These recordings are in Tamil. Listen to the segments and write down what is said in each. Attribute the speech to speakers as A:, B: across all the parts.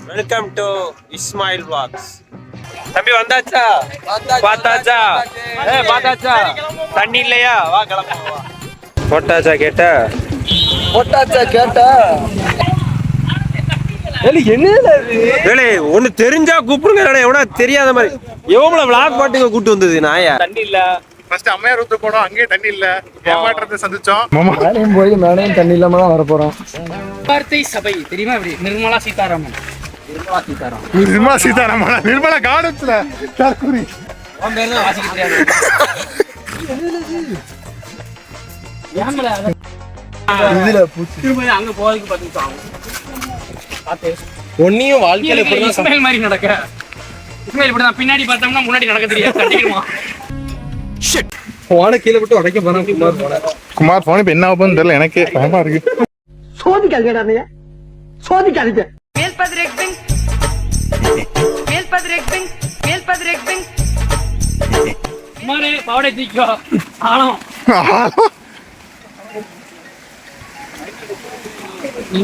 A: Welcome to Ismail vlogs. தம்பி வந்தாச்சா? பார்த்தாச்சா? பார்த்தாச்சா? தண்ணி இல்லையா? வா கிளம்புவோம் வா. போட்டாச்சா கேட்டா?
B: போட்டாச்சா கேட்டா?
A: வேலை ஒண்ணு தெரிஞ்சா கூப்பிடுங்க, எவனா தெரியாத மாதிரி எவ்வளவு விளாக் பாட்டுங்க கூட்டு வந்தது நாயா. தண்ணி இல்ல.
C: ஃபர்ஸ்ட் அம்மையார் ஊத்து போனோம், அங்கேயே தண்ணி இல்ல, ஏமாற்றத்தை சந்திச்சோம்.
B: மேலையும் போய் மேலையும் தண்ணி இல்லாம தான் வர போறோம்.
D: வார்த்தை சபை தெரியுமா? அப்படி நிர்மலா சீதாராமன்.
C: நிர்மலா சீதாராமன், நிர்மலா காடுல தற்குறி.
D: அவன் பேர் தான் வாசிக்க தெரியாது.
B: இதுல பூச்சி
D: திரும்ப அங்க போறதுக்கு 10 நிமிஷம் ஆகும்.
A: ஒன்னியும் வாழ்க்கையில இப்படிதான்
D: இஸ்மாயில் மாதிரி நடக்க. இஸ்மாயில் இப்படிதான் பின்னாடி பார்த்தோம்னா முன்னாடி நடக்க தெரியாது. கட்டிடுமா
A: போன கீழே விட்டு உடைக்க போறான் குமார் போன.
C: குமார் போன இப்ப என்ன ஆகுதுன்னு தெரியல, எனக்கு பயமா இருக்கு.
B: சோதிக்காதீங்க, சோதிக்காதீங்க.
D: குமாரே பாவடை தூக்கிக்கோ. ஆழம்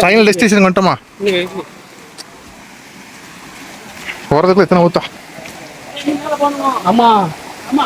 C: ஃபைனல் டெஸ்டினேஷன் வந்துட்டோமா? போறதுக்குள்ள எத்தனை ஊத்தா?
D: ஆமா ஆமா.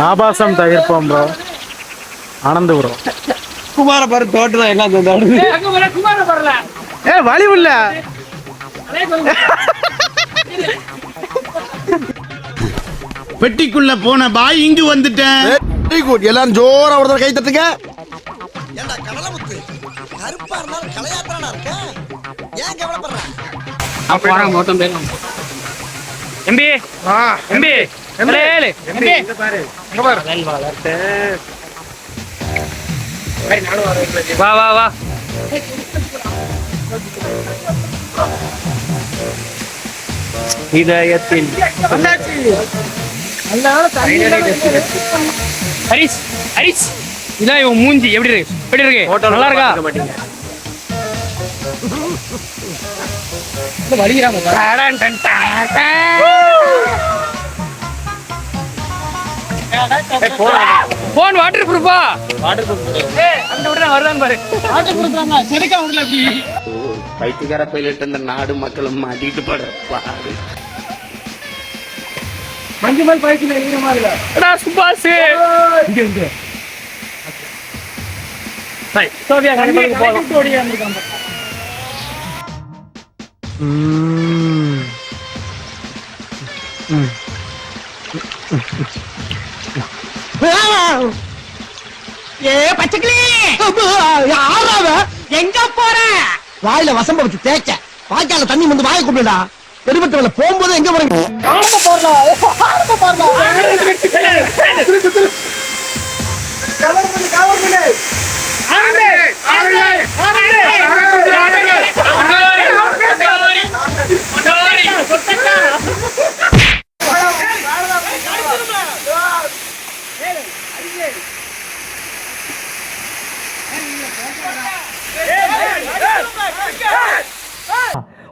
B: ஆபாசம் தவிர்ப்போம் ப்ரோ. ஆனந்த ப்ரோ.
A: குமார பாரு தோட்டதான் எல்லாம்
D: குமார வரல.
B: வழி இல்ல.
E: பெட்டிக்குள்ள போன பாய் இங்கு வந்துட்டேன்.
B: Very good. எல்லாரும் ஜோரா ஒரு தடவை கை தட்டுங்க.
F: ஏண்டா கடலமுத்து, கருப்பா இருந்தாலும் கலையாத்திரனா இருக்க, ஏன் கவலைப்படுற?
D: போறாங்க மொத்தம் பேரும். எம்பி எம்பி எம்பி
C: இங்க பாரு.
D: வா வா வா.
A: இதயத்தில்
D: ஹரிஸ் ஹரிஸ் இதான் இவன் மூஞ்சி. எப்படி இருக்கு? எப்படி இருக்கு? நல்லா இருக்கா?
A: மாட்டீங்க.
D: போன் வாட்டர் ப்ரூஃபா?
A: வாட்டர் ப்ரூஃப்
D: அந்த விட வருதான் பாரு. வாட்டர் ப்ரூஃப் தான் செதுக்கா விடல. அப்படி
E: பைத்தியக்கார பைலட் இந்த நாடு மக்களும் மாட்டிட்டு படுறாரு.
D: மஞ்சு மேல் பைக்கில ஏறின மாதிரி இல்ல சுபாஷ். இங்க இங்க சரி சோவியா கண்டிப்பா போலாம். ஓடியா இருக்காங்க.
F: ஏ பச்சைக்கிளி, யாராவ? எங்க போற? வாயில வசம்ப வச்சு தேய்க்க, வாய்க்கால தண்ணி வந்து வாயை கூப்பிடுடா. பெருமட்டவள போகும்போது எங்க போறீங்க?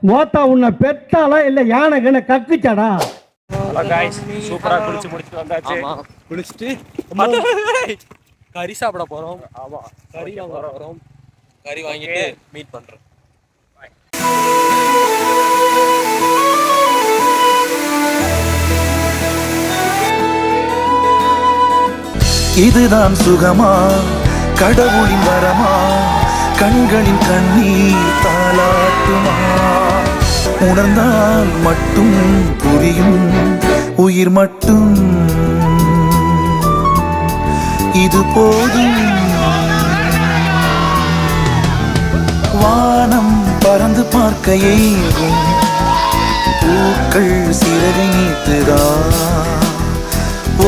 B: மோத்தா உன்னை பெத்தாலா இல்ல யானை கண்ண கக்குச்சாடா?
A: சூப்பரா குளிச்சு முடிச்சுட்டு வந்தாச்சு. குளிச்சுட்டு கறி சாப்பிட போறோம். ஆமா கறி வாங்க போறோம். கறி வாங்கிட்டு மீட் பண்றோம்.
G: இதுதான் சுகமா, கடவுளின் வரமா, கண்களின் கண்ணீர் தாலாட்டுமா, உணர்ந்தால் மட்டும் புரியும் உயிர் மட்டும் இது போதும். வானம் பறந்து பார்க்க ஏங்கும் பூக்கள் சிறகை நீட்டுதா,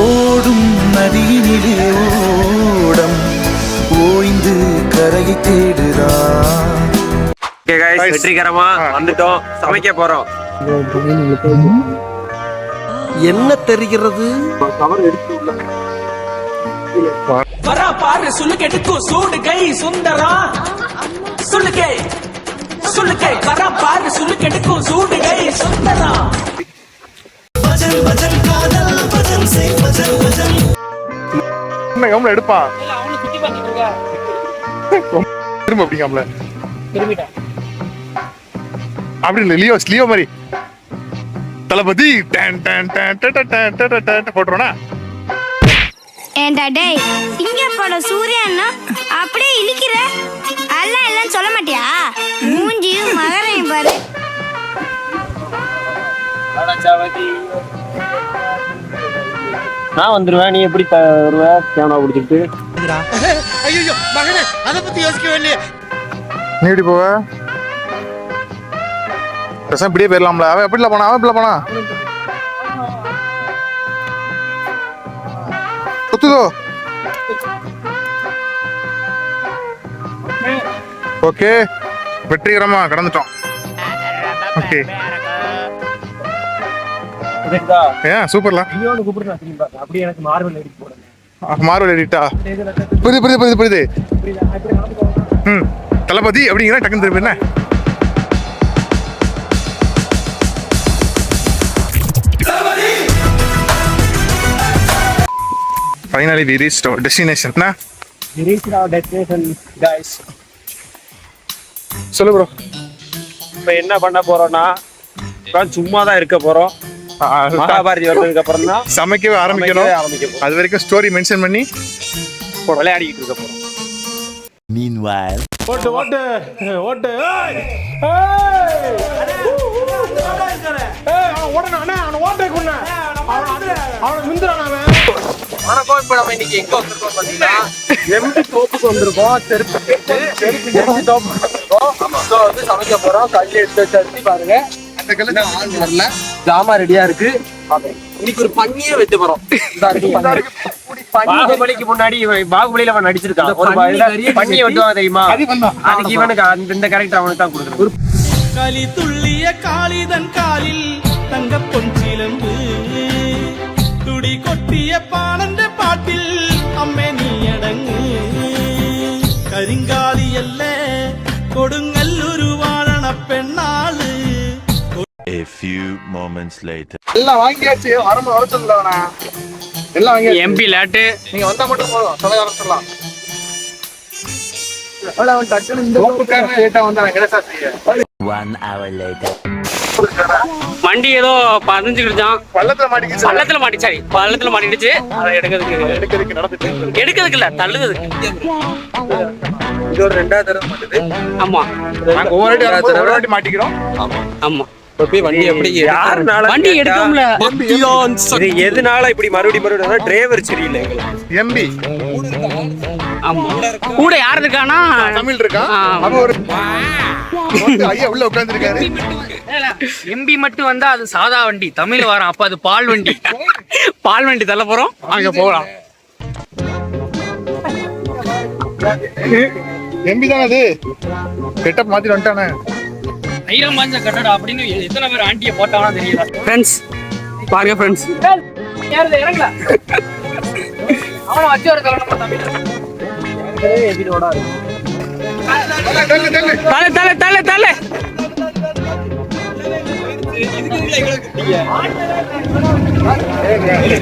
G: ஓடும் நதியினிலே ஓடம் ஓய்ந்து கரையை தேடுதா.
A: வெற்றிகரமா வந்துட்டோம், சமைக்க போறோம்.
F: என்ன தெரிகிறது?
H: வரா பாரு சுளுக்கெடுக்கு சூடு கை சுந்தரா சுளுக்கே சுளுக்கே வரா பாரு சுளுக்கெடுக்கு சூடு கை சுந்தரா
C: கம்ல எடுப்பான்
D: அவனு சுத்தி பார்த்துட்டு இருக்கா
C: திரும்ப அப்படி கம்ல
D: திரும்பிட்டான்.
C: அப்படி இல்லை லியோ மாதிரி தளபதி போட்டுருவோனா
I: ஏண்டா டேய் இங்க பட சூர்யான்னா அப்படியே இழுக்கிற எல்லாம் எல்லாம் சொல்ல மாட்டியா மூஞ்சியும் மகரையும் பாரு
A: நான் வந்துருவேன், நீ எப்படி வருவ கேமரா பிடிச்சிட்டு?
F: ஐயோ மகனே அத பத்தி யோசிக்கவே இல்லையே.
C: நீ எப்படி போவ? பேசாம இப்படியே போயிடலாம்ல. அவன் எப்படில போனா குத்துதோ. ஓகே, வெற்றிகரமா கடந்துட்டோம். ஓகே, ஏன் சூப்பர்ல.
A: அப்படியே எனக்கு மார்வல் எடிட் போடுங்க.
C: மார்வல் எடிட்டா? புரியுது. தளபதி அப்படிங்கிற டக்குன்னு திருப்பி என்ன finally we reached our destination. Na
A: We reached our destination, guys.
C: சொல்லு ப்ரோ.
A: இப்போ என்ன பண்ண போறோம்னா சும்மா தான் இருக்க போறோம். மகாபாரதி வந்ததுக்கு அப்புறம் தான்
C: சமைக்கவே ஆரம்பிக்கணும். அது வரைக்கும் ஸ்டோரி மென்ஷன் பண்ணி
A: விளையாடிக்கிட்டு இருக்க போறோம்.
G: Meanwhile,
B: ஓட்டு
A: வணக்கம். இப்போ நம்ம இன்னைக்கு எங்க வந்திருக்கோம் பாத்தீங்கன்னா எம்டி தோப்புக்கு வந்திருக்கோம். எம்டி தோப்புக்கு வந்திருக்கோம். ஸோ வந்து சமைக்க போறோம். கல் எடுத்து வச்சு பாருங்க. அந்த கல்லுக்கு ஆள் வரல, ஜாமா ரெடியா இருக்கு. இன்னைக்கு ஒரு பண்ணியே வைக்க போறோம். பாகுபலிக்கு முன்னாடி பாகுபலியில அவன் நடிச்சிருக்கான். ஒரு பண்ணியை வெட்டுவாங்க தெரியுமா? அதுக்கு இவனுக்கு இந்த கேரக்டர் அவனுக்கு தான் கொடுக்குறது.
H: களி துள்ளிய காளிதன் காலில் தங்க பொன்சிலம்பு துடி கொட்டிய பானந்த பாட்டில் அம்மே நீ அடங்கு கரிங்காலி அல்ல கொடுங்கல்லூரு வாழன பெண்ணாளு.
G: a few moments later.
C: எல்லாம் வாங்கியாச்சு. வரணும் வர சொல்லலவனா எல்லாம் வாங்கியாச்சு.
D: எம்பி லேட்டு
C: நீங்க வந்தா மட்டும் போதும், சொல்ல ஆரம்பிச்சிடலாம். அவன் டக்குனு இந்த தோப்புக்காரன் லேட்டா வந்தா நான் என்ன செய்ய?
G: 1 hour later.
D: வண்டி ஏதோ பதிஞ்சுக்கிட்டான்.
C: பள்ளத்துல மாட்டிக்கிச்சு.
D: பள்ளத்துல மாட்டிடுச்சு. அதை எடுக்கிறதுக்கு
C: நடந்துட்டு
D: இல்ல தள்ளுறதுக்கு.
A: இது ஒரு 2வது தடவை மாட்டுது.
D: ஆமா
C: நாங்க ஒவ்வொரு வாட்டி மாட்டிக்கிறோம்.
D: ஆமா
A: வண்டி எப்படி
D: வண்டி எடுக்கோம்ல.
A: இது எதனால இப்படி மறுபடியும் டிரைவர் சரியில்லை.
C: எம்பி
D: ஆமா கூட யார் இருக்கானா?
C: தமிழ் இருக்கான். அவன் ஒரு ஐயா உள்ள உட்கார்ந்திருக்காரு.
D: எம்பி மட்டும் வந்தா அது சாதா வண்டி. தமிழ் வரான் அப்ப அது பால் வண்டி. பால் வண்டி தள்ள போறோம். அங்க போகலாம்.
C: எம்பி தானே அது. கெட்டப் மாத்திட்டு வந்துட்டானே.
D: ஐரம் பாஞ்ச கட்டடா அப்படின்னு எத்தனை பேர் ஆண்டியை போட்டானா தெரியல. ஃப்ரெண்ட்ஸ் பாருங்க ஃப்ரெண்ட்ஸ். யாரு இறங்கல? அவன வச்சு ஒரு தரணும் தமிழ்.
A: எபினோட
D: தலை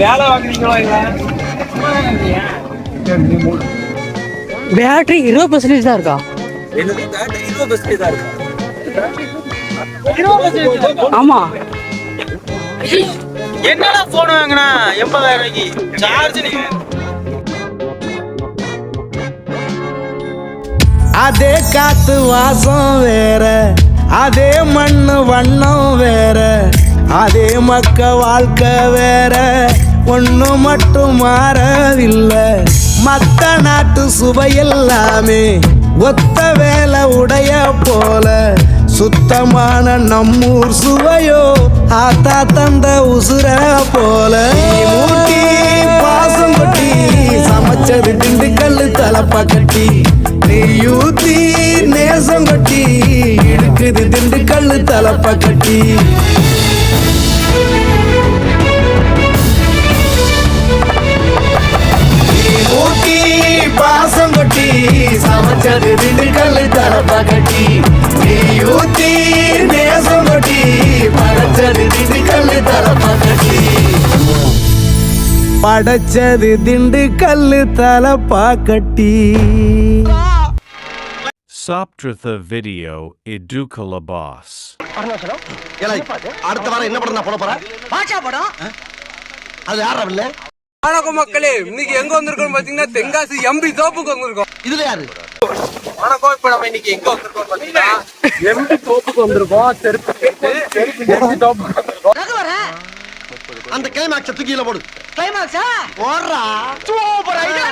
A: வேலை வாங்குறீங்களோ இல்ல?
D: பேட்டரி 20% தான் இருக்கா?
A: என்னது பேட்டரி 20% தான் இருக்கா?
D: ஆமா.
A: என்னடா போன் வாங்கினா 80,000 ரூபாய்க்கு சார்ஜ் நீ?
F: அதே காத்து வாசம் வேற, அதே மண்ணு வண்ணம் வேற, அதே மக்க வாழ்க்கை வேற, ஒண்ணு மட்டும் மாறவில்லை. மத்த நாட்டு சுவையெல்லாமே ஒத்த வேலை உடைய போல, சுத்தமான நம்மூர் சுவையோ ஆத்தா தந்த உசுர போல. மூட்டி பாசம் கொட்டி சமைச்சது திண்டுக்கல்லு தலப்பா கட்டி, நெய்யூத்தி நேசம் கொட்டி இழுக்குது திண்டுக்கல்லு தலப்பா கட்டி.
B: படைச்சது திண்டுக்கல்லு தலை பாக்கட்டி.
G: Soptratha video Idukala boss.
F: அடுத்த வாரம் என்ன படம் நான் போட போறேன்? பாஷா படம். அது யாரா இல்ல?
A: வணக்கம் மக்களே, இன்னைக்கு எங்க வந்திருக்கோம் பாத்தீங்கன்னா தென்காசி எம்பி தோப்புக்கு வந்திருக்கோம்.
F: இதுல யாரு?
A: வணக்கம். இப்ப நம்ம இன்னைக்கு எங்க வந்திருக்கோம் பாத்தீங்கன்னா எம்பி தோப்புக்கு வந்திருக்கோம். செருப்பு எம்பி தோப்புக்கு வந்திருக்கோம்.
F: அந்த கிளைமாக்ஸ் தூக்கில போடு. கிளைமாக்ஸா? ஓடுறா. Super idea.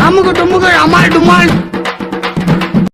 D: அமுக்கு டுமுக்கு அமால் டுமால்